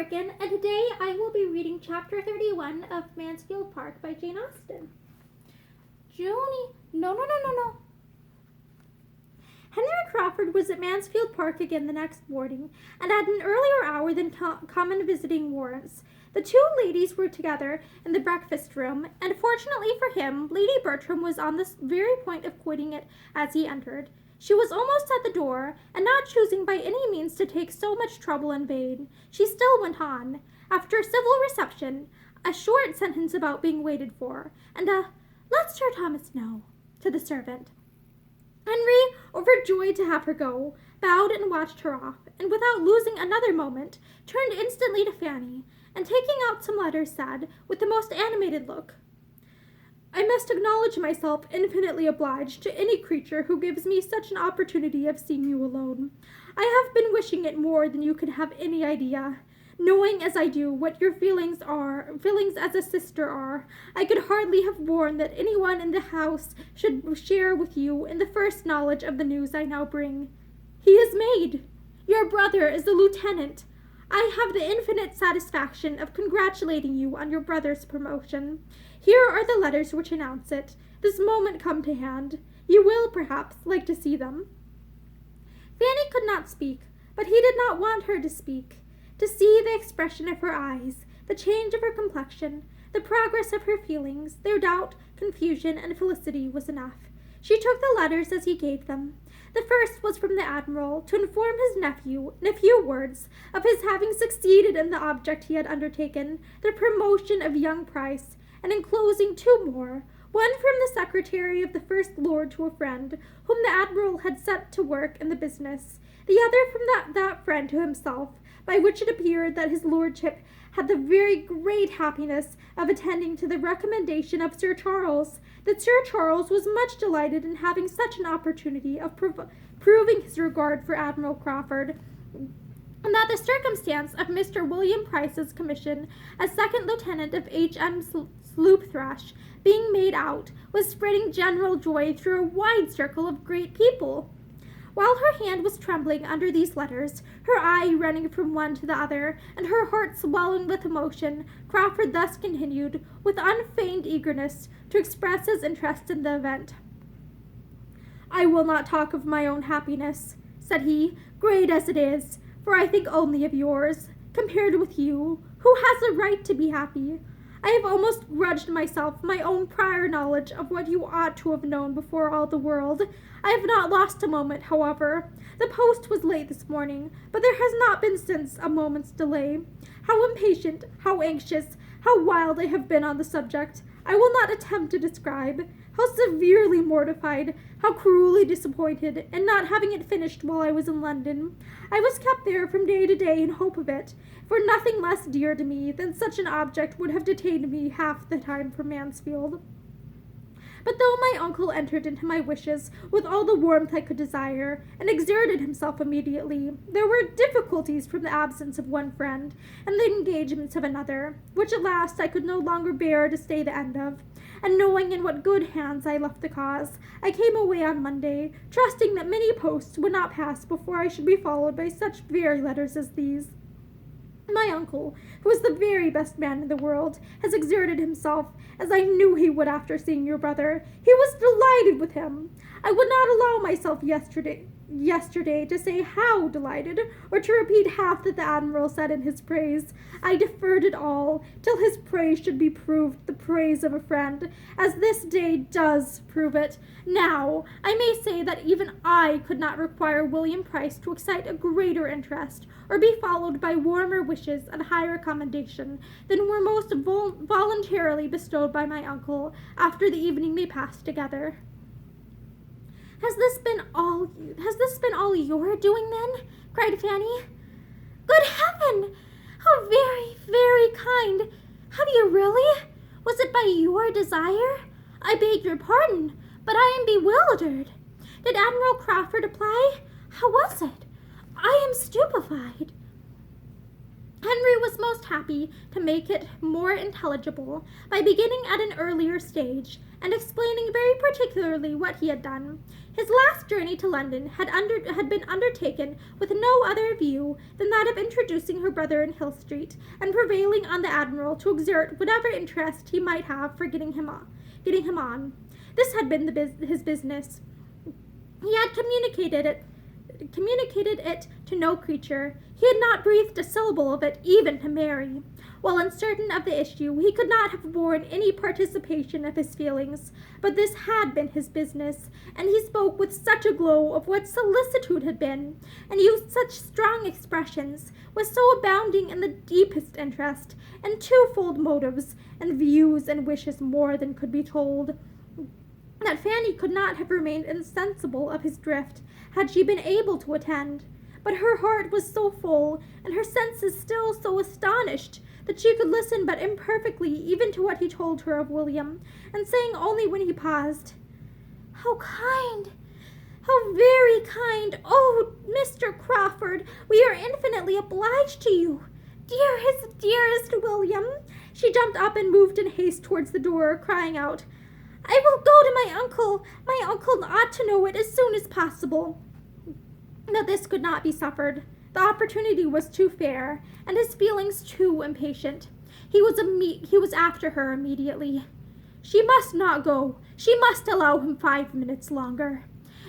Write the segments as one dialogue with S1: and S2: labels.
S1: Morgan, and today I will be reading Chapter 31 of Mansfield Park by Jane Austen. Joni, no. Henry Crawford was at Mansfield Park again the next morning, and at an earlier hour than common visiting warrants. The two ladies were together in the breakfast room, and fortunately for him, Lady Bertram was on the very point of quitting it as he entered. She was almost at the door, and not choosing by any means to take so much trouble in vain, she still went on. After a civil reception, a short sentence about being waited for, and "Let Sir Thomas know," to the servant. Henry, overjoyed to have her go, bowed and watched her off, and without losing another moment, turned instantly to Fanny, and taking out some letters, said, with the most animated look, "I must acknowledge myself infinitely obliged to any creature who gives me such an opportunity of seeing you alone. I have been wishing it more than you can have any idea. Knowing as I do what your feelings as a sister are, I could hardly have borne that anyone in the house should share with you in the first knowledge of the news I now bring. He is made. Your brother is the lieutenant. I have the infinite satisfaction of congratulating you on your brother's promotion. Here are the letters which announce it. This moment come to hand. You will, perhaps, like to see them." Fanny could not speak, but he did not want her to speak. To see the expression of her eyes, the change of her complexion, the progress of her feelings, their doubt, confusion, and felicity was enough. She took the letters as he gave them. The first was from the Admiral, to inform his nephew, in a few words, of his having succeeded in the object he had undertaken, the promotion of young Price, and enclosing two more, one from the secretary of the First Lord to a friend, whom the Admiral had set to work in the business, the other from that friend to himself, by which it appeared that his lordship had the very great happiness of attending to the recommendation of Sir Charles, that Sir Charles was much delighted in having such an opportunity of proving his regard for Admiral Crawford, and that the circumstance of Mr. William Price's commission as second lieutenant of H.M. Sloop Thrush being made out was spreading general joy through a wide circle of great people. While her hand was trembling under these letters, her eye running from one to the other, and her heart swelling with emotion, Crawford thus continued, with unfeigned eagerness, to express his interest in the event. "I will not talk of my own happiness," said he, "great as it is, for I think only of yours. Compared with you, who has a right to be happy? I have almost grudged myself my own prior knowledge of what you ought to have known before all the world. I have not lost a moment, however. The post was late this morning, but there has not been since a moment's delay. How impatient, how anxious, how wild I have been on the subject, I will not attempt to describe. How severely mortified, how cruelly disappointed, in not having it finished while I was in London. I was kept there from day to day in hope of it, for nothing less dear to me than such an object would have detained me half the time from Mansfield. But though my uncle entered into my wishes with all the warmth I could desire, and exerted himself immediately, there were difficulties from the absence of one friend, and the engagements of another, which at last I could no longer bear to stay the end of, and knowing in what good hands I left the cause, I came away on Monday, trusting that many posts would not pass before I should be followed by such very letters as these. My uncle, who is the very best man in the world, has exerted himself, as I knew he would after seeing your brother. He was delighted with him. I would not allow myself yesterday to say how delighted, or to repeat half that the Admiral said in his praise. I deferred it all, till his praise should be proved the praise of a friend, as this day does prove it. Now, I may say that even I could not require William Price to excite a greater interest, or be followed by warmer wishes and higher commendation, than were most voluntarily bestowed by my uncle, after the evening they passed together." Has this been all your doing, then?" cried Fanny. "Good heaven! How very, very kind! Have you really? Was it by your desire? I beg your pardon, but I am bewildered. Did Admiral Crawford apply? How was it? I am stupefied." Henry was most happy to make it more intelligible by beginning at an earlier stage, and explaining very particularly what he had done. His last journey to London had been undertaken with no other view than that of introducing her brother in Hill Street, and prevailing on the Admiral to exert whatever interest he might have for getting him on. This had been his business. He had communicated it to no creature. He had not breathed a syllable of it even to Mary. While uncertain of the issue, he could not have borne any participation of his feelings, but this had been his business, and he spoke with such a glow of what solicitude had been, and used such strong expressions, was so abounding in the deepest interest, and twofold motives, and views and wishes more than could be told, that Fanny could not have remained insensible of his drift, had she been able to attend. But her heart was so full, and her senses still so astonished, that she could listen but imperfectly even to what he told her of William, and saying only when he paused, "How kind! How very kind! Oh, Mr. Crawford, we are infinitely obliged to you. Dearest William!" She jumped up and moved in haste towards the door, crying out, "I will go to my uncle. My uncle ought to know it as soon as possible." But this could not be suffered. The opportunity was too fair, and his feelings too impatient. He was after her immediately. She must not go. She must allow him 5 minutes longer.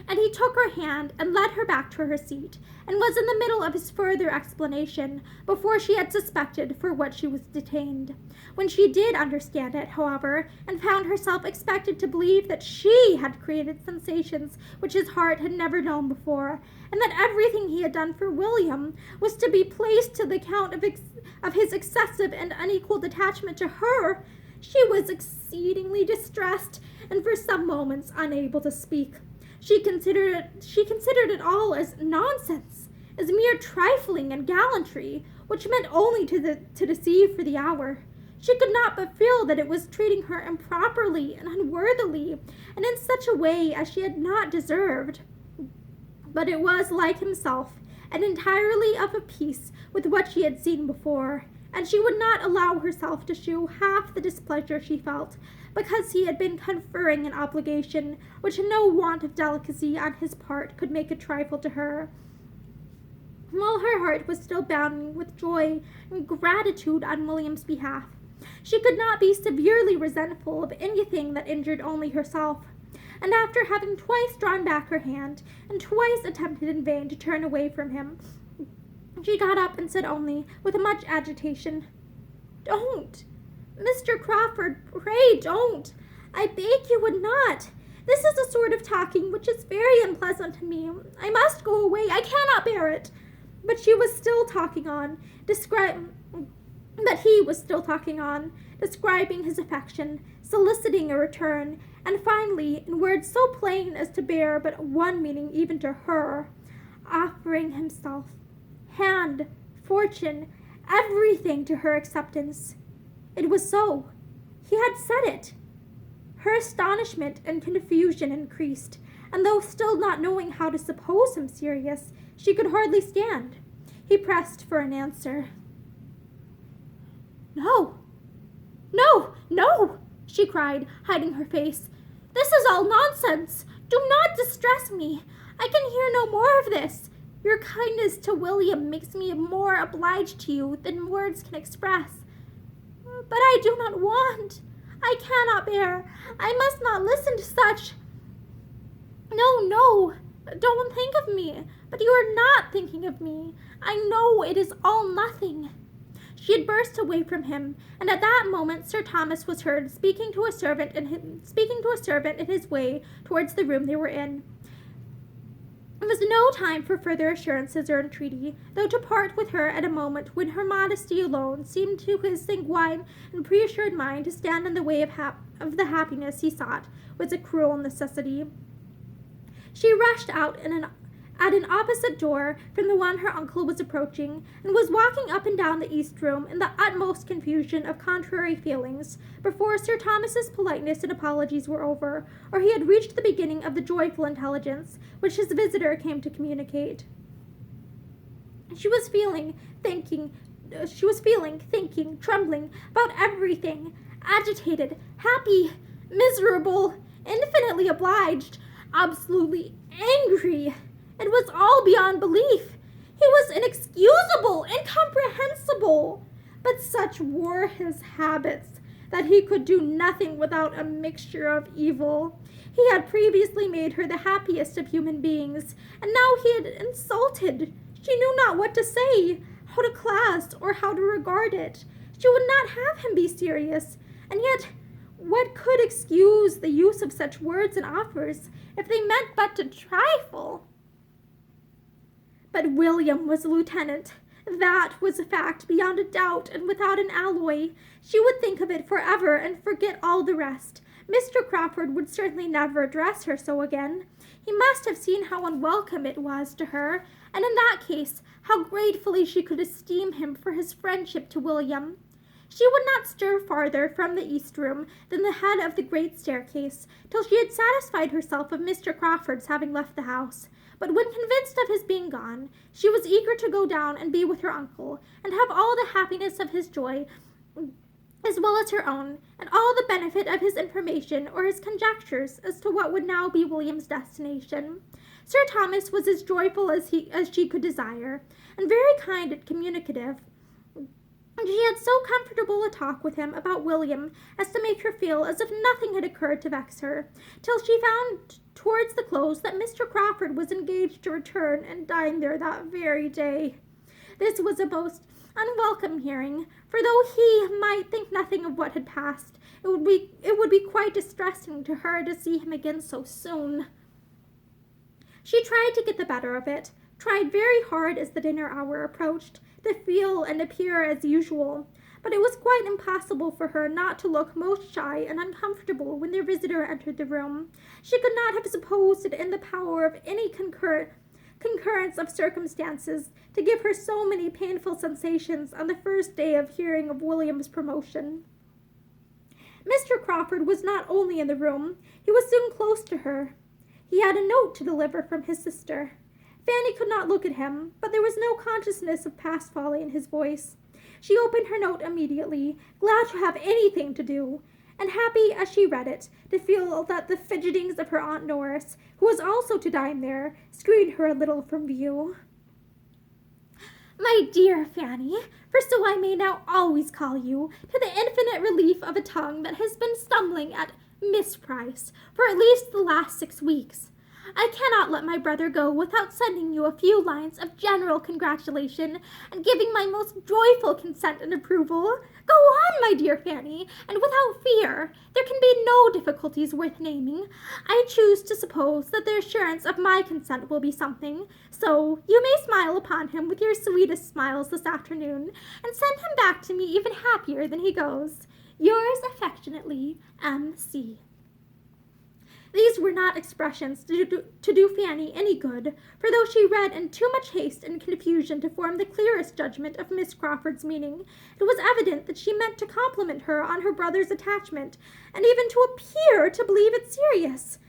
S1: And he took her hand and led her back to her seat, and was in the middle of his further explanation before she had suspected for what she was detained. When she did understand it, however, and found herself expected to believe that she had created sensations which his heart had never known before, and that everything he had done for William was to be placed to the account of his excessive and unequal attachment to her, she was exceedingly distressed, and for some moments unable to speak. She considered it all as nonsense, as mere trifling and gallantry, which meant only to deceive for the hour. She could not but feel that it was treating her improperly and unworthily, and in such a way as she had not deserved. But it was like himself, and entirely of a piece with what she had seen before, and she would not allow herself to show half the displeasure she felt, because he had been conferring an obligation which no want of delicacy on his part could make a trifle to her. While her heart was still bounding with joy and gratitude on William's behalf, she could not be severely resentful of anything that injured only herself, and after having twice drawn back her hand, and twice attempted in vain to turn away from him, she got up and said only, with much agitation, "Don't! Mr. Crawford, pray don't! I beg you would not. This is a sort of talking which is very unpleasant to me. I must go away. I cannot bear it." But he was still talking on, describing his affection, soliciting a return, and finally, in words so plain as to bear but one meaning even to her, offering himself, hand, fortune, everything to her acceptance. It was so. He had said it. Her astonishment and confusion increased, and though still not knowing how to suppose him serious, she could hardly stand. He pressed for an answer. "No, no," she cried, hiding her face. "This is all nonsense. Do not distress me. I can hear no more of this. Your kindness to William makes me more obliged to you than words can express. But I do not want. I cannot bear. I must not listen to such. No, don't think of me. But you are not thinking of me. I know it is all nothing." She had burst away from him, and at that moment Sir Thomas was heard speaking to a servant in his way towards the room they were in. It was no time for further assurances or entreaty, though to part with her at a moment when her modesty alone seemed to his sanguine and preassured mind to stand in the way of the happiness he sought was a cruel necessity. She rushed out at an opposite door from the one her uncle was approaching, and was walking up and down the east room in the utmost confusion of contrary feelings, before Sir Thomas's politeness and apologies were over, or he had reached the beginning of the joyful intelligence which his visitor came to communicate. She was feeling, thinking, trembling about everything, agitated, happy, miserable, infinitely obliged, absolutely angry. It was all beyond belief. He was inexcusable, incomprehensible. But such were his habits that he could do nothing without a mixture of evil. He had previously made her the happiest of human beings, and now he had insulted. She knew not what to say, how to class, or how to regard it. She would not have him be serious, and yet what could excuse the use of such words and offers if they meant but to trifle? But William was a lieutenant. That was a fact beyond a doubt and without an alloy. She would think of it forever and forget all the rest. Mr. Crawford would certainly never address her so again. He must have seen how unwelcome it was to her, and in that case, how gratefully she could esteem him for his friendship to William. She would not stir farther from the east room than the head of the great staircase, till she had satisfied herself of Mr. Crawford's having left the house. But when convinced of his being gone, she was eager to go down and be with her uncle, and have all the happiness of his joy, as well as her own, and all the benefit of his information or his conjectures as to what would now be William's destination. Sir Thomas was as joyful as she could desire, and very kind and communicative. And she had so comfortable a talk with him about William as to make her feel as if nothing had occurred to vex her, till she found towards the close that Mr. Crawford was engaged to return and dine there that very day. This was a most unwelcome hearing, for though he might think nothing of what had passed, it would be quite distressing to her to see him again so soon. She tried to get the better of it, tried very hard as the dinner hour approached, to feel and appear as usual, but it was quite impossible for her not to look most shy and uncomfortable when their visitor entered the room. She could not have supposed it in the power of any concurrence of circumstances to give her so many painful sensations on the first day of hearing of William's promotion. Mr. Crawford was not only in the room, he was soon close to her. He had a note to deliver from his sister. Fanny could not look at him, but there was no consciousness of past folly in his voice. She opened her note immediately, glad to have anything to do, and happy as she read it to feel that the fidgetings of her Aunt Norris, who was also to dine there, screened her a little from view. My dear Fanny, for so I may now always call you, to the infinite relief of a tongue that has been stumbling at Miss Price for at least the last 6 weeks, I cannot let my brother go without sending you a few lines of general congratulation and giving my most joyful consent and approval. Go on, my dear Fanny, and without fear. There can be no difficulties worth naming. I choose to suppose that the assurance of my consent will be something, so you may smile upon him with your sweetest smiles this afternoon, and send him back to me even happier than he goes. Yours affectionately, M.C. These were not expressions to do Fanny any good, for though she read in too much haste and confusion to form the clearest judgment of Miss Crawford's meaning, it was evident that she meant to compliment her on her brother's attachment, and even to appear to believe it serious.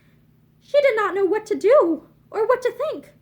S1: She did not know what to do, or what to think.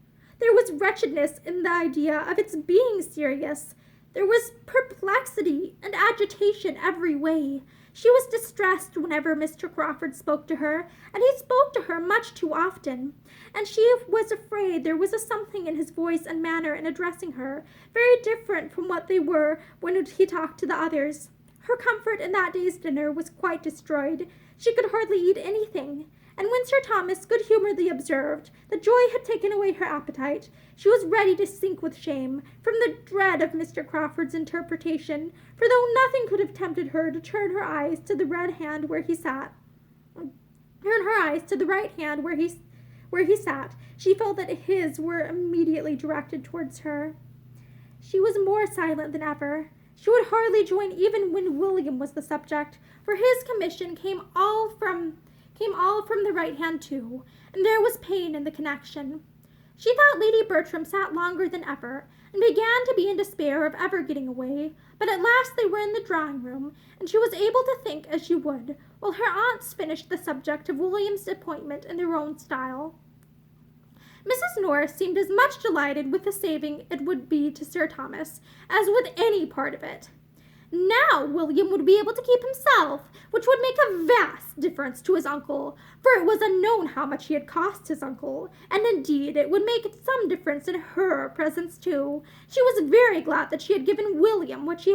S1: There was wretchedness in the idea of its being serious. There was perplexity and agitation every way. She was distressed whenever Mr. Crawford spoke to her, and he spoke to her much too often, and she was afraid there was a something in his voice and manner in addressing her, very different from what they were when he talked to the others. Her comfort in that day's dinner was quite destroyed. She could hardly eat anything, and when Sir Thomas good-humoredly observed that joy had taken away her appetite, she was ready to sink with shame from the dread of Mr. Crawford's interpretation, for though nothing could have tempted her to turn her eyes to the right hand where he sat, she felt that his were immediately directed towards her. She was more silent than ever. She would hardly join even when William was the subject, for his commission came all from the right hand too, and there was pain in the connection. She thought Lady Bertram sat longer than ever, and began to be in despair of ever getting away, but at last they were in the drawing-room, and she was able to think as she would, while her aunts finished the subject of William's appointment in their own style. Mrs. Norris seemed as much delighted with the saving it would be to Sir Thomas as with any part of it. Now William would be able to keep himself, which would make a vast difference to his uncle, for it was unknown how much he had cost his uncle, and indeed it would make some difference in her presence too. She was very glad that she had given William what she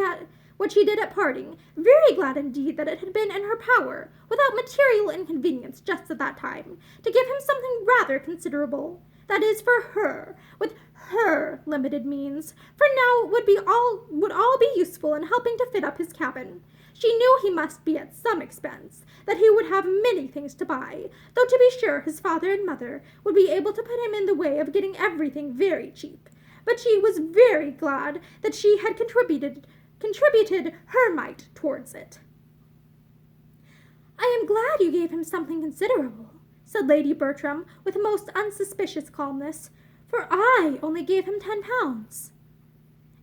S1: did at parting, very glad indeed that it had been in her power, without material inconvenience just at that time, to give him something rather considerable. That is, for her, with her limited means, for now it would all be useful in helping to fit up his cabin. She knew he must be at some expense, that he would have many things to buy, though to be sure his father and mother would be able to put him in the way of getting everything very cheap. But she was very glad that she had contributed her mite towards it. "I am glad you gave him something considerable," said Lady Bertram with a most unsuspicious calmness, "for I only gave him 10 pounds.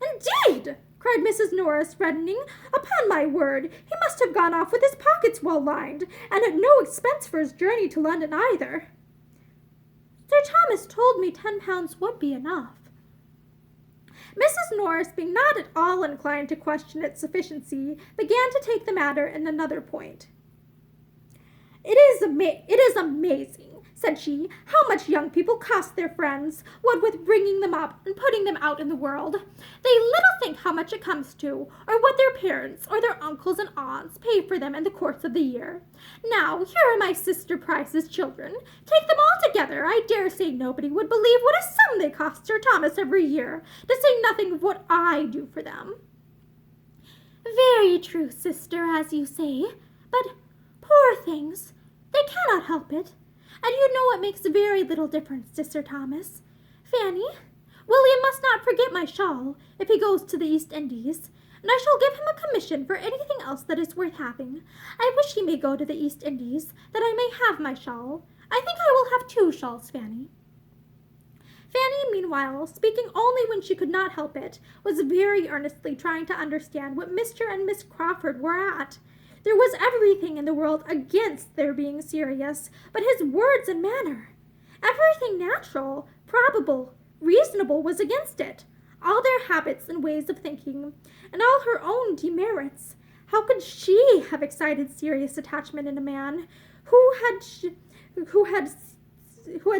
S1: "Indeed!" cried Mrs. Norris, reddening. "Upon my word, he must have gone off with his pockets well lined, and at no expense for his journey to London either." "Sir Thomas told me 10 pounds would be enough." Mrs. Norris, being not at all inclined to question its sufficiency, began to take the matter in another point. It is amazing," said she, "how much young people cost their friends, what with bringing them up and putting them out in the world. They little think how much it comes to, or what their parents or their uncles and aunts pay for them in the course of the year. Now, here are my sister Price's children. Take them all together, I dare say nobody would believe what a sum they cost Sir Thomas every year, to say nothing of what I do for them." "Very true, sister, as you say, but poor things, they cannot help it. And you know it makes very little difference to Sir Thomas. Fanny, William must not forget my shawl, if he goes to the East Indies, and I shall give him a commission for anything else that is worth having. I wish he may go to the East Indies, that I may have my shawl. I think I will have 2 shawls, Fanny." Fanny, meanwhile, speaking only when she could not help it, was very earnestly trying to understand what Mr. and Miss Crawford were at. There was everything in the world against their being serious, but his words and manner. Everything natural, probable, reasonable was against it. All their habits and ways of thinking, and all her own demerits. How could she have excited serious attachment in a man who had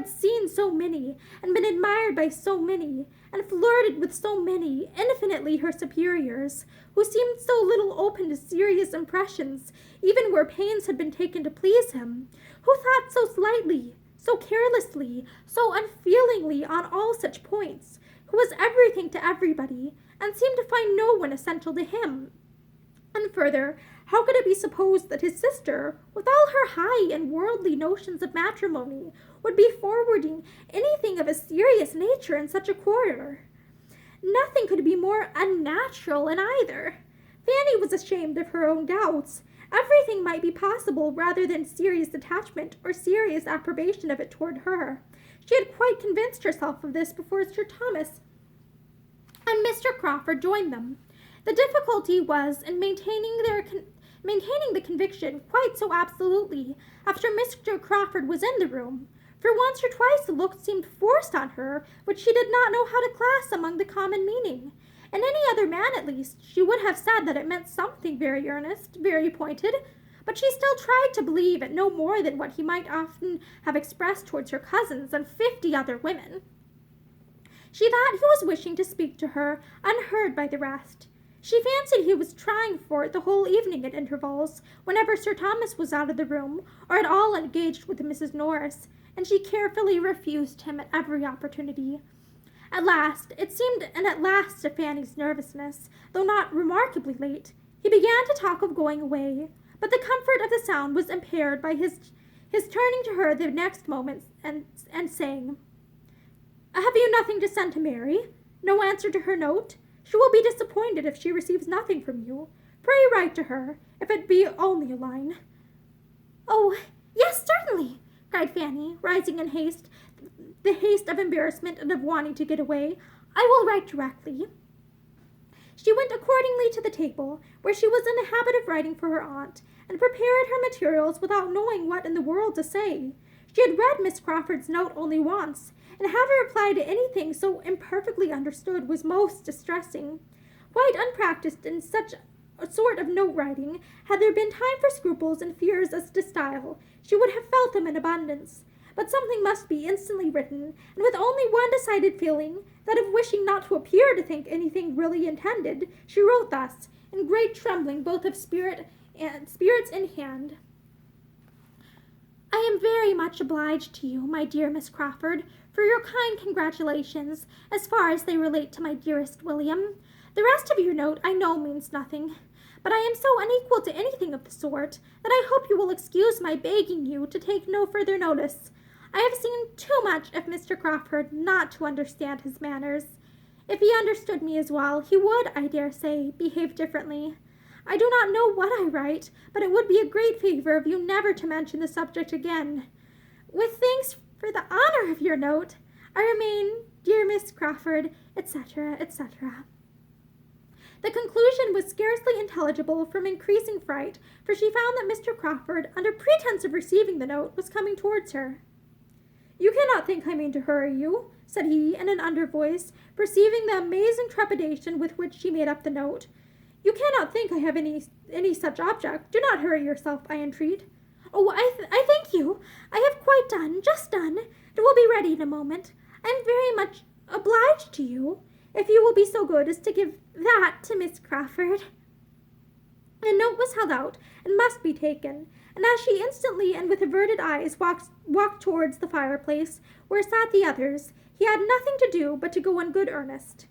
S1: seen so many, and been admired by so many, and flirted with so many, infinitely her superiors, who seemed so little open to serious impressions, even where pains had been taken to please him, who thought so slightly, so carelessly, so unfeelingly on all such points, who was everything to everybody, and seemed to find no one essential to him? And further, how could it be supposed that his sister, with all her high and worldly notions of matrimony, would be forwarding anything of a serious nature in such a quarter? Nothing could be more unnatural in either. Fanny was ashamed of her own doubts. Everything might be possible rather than serious attachment or serious approbation of it toward her. She had quite convinced herself of this before Sir Thomas and Mr. Crawford joined them. The difficulty was in maintaining the conviction quite so absolutely after Mr. Crawford was in the room. For once or twice the look seemed forced on her, which she did not know how to class among the common meaning. In any other man, at least, she would have said that it meant something very earnest, very pointed, but she still tried to believe it no more than what he might often have expressed towards her cousins and 50 other women. She thought he was wishing to speak to her, unheard by the rest. She fancied he was trying for it the whole evening at intervals, whenever Sir Thomas was out of the room, or at all engaged with Mrs. Norris, and she carefully refused him at every opportunity. At last to Fanny's nervousness, though not remarkably late, he began to talk of going away, but the comfort of the sound was impaired by his turning to her the next moment and saying, "Have you nothing to send to Mary? No answer to her note? She will be disappointed if she receives nothing from you. Pray write to her, if it be only a line." "Oh, yes, certainly," cried Fanny, rising in haste, the haste of embarrassment and of wanting to get away. "I will write directly." She went accordingly to the table, where she was in the habit of writing for her aunt, and prepared her materials without knowing what in the world to say. She had read Miss Crawford's note only once, and having replied to anything so imperfectly understood was most distressing. Quite unpractised in such sort of note-writing, had there been time for scruples and fears as to style, she would have felt them in abundance. But something must be instantly written, and with only one decided feeling, that of wishing not to appear to think anything really intended, she wrote thus, in great trembling both of spirits in hand. I am very much obliged to you, my dear Miss Crawford, for your kind congratulations, as far as they relate to my dearest William. The rest of your note I know means nothing, but I am so unequal to anything of the sort that I hope you will excuse my begging you to take no further notice. I have seen too much of Mr. Crawford not to understand his manners. If he understood me as well, he would, I dare say, behave differently. I do not know what I write, but it would be a great favor of you never to mention the subject again. With thanks for the honor of your note, I remain, dear Miss Crawford, etc., etc. The conclusion was scarcely intelligible from increasing fright, for she found that Mr. Crawford, under pretence of receiving the note, was coming towards her. You cannot think I mean to hurry you, said he in an under voice, perceiving the amazing trepidation with which she made up the note. You cannot think I have any such object. Do not hurry yourself, I entreat. Oh, I thank you. I have quite done, just done. It will be ready in a moment. I am very much obliged to you, if you will be so good as to give that to Miss Crawford. The note was held out, and must be taken, and as she instantly and with averted eyes walked towards the fireplace, where sat the others, he had nothing to do but to go in good earnest.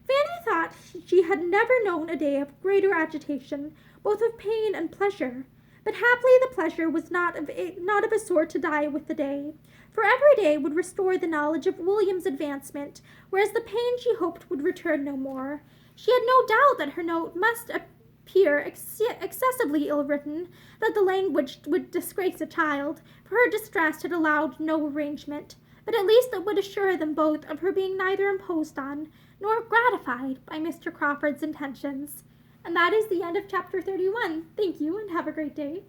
S1: Fanny thought she had never known a day of greater agitation, both of pain and pleasure, but happily the pleasure was not of a sort to die with the day, for every day would restore the knowledge of William's advancement, whereas the pain she hoped would return no more. She had no doubt that her note must appear excessively ill-written, that the language would disgrace a child, for her distress had allowed no arrangement, but at least it would assure them both of her being neither imposed on nor gratified by Mr. Crawford's intentions. And that is the end of chapter 31. Thank you, and have a great day.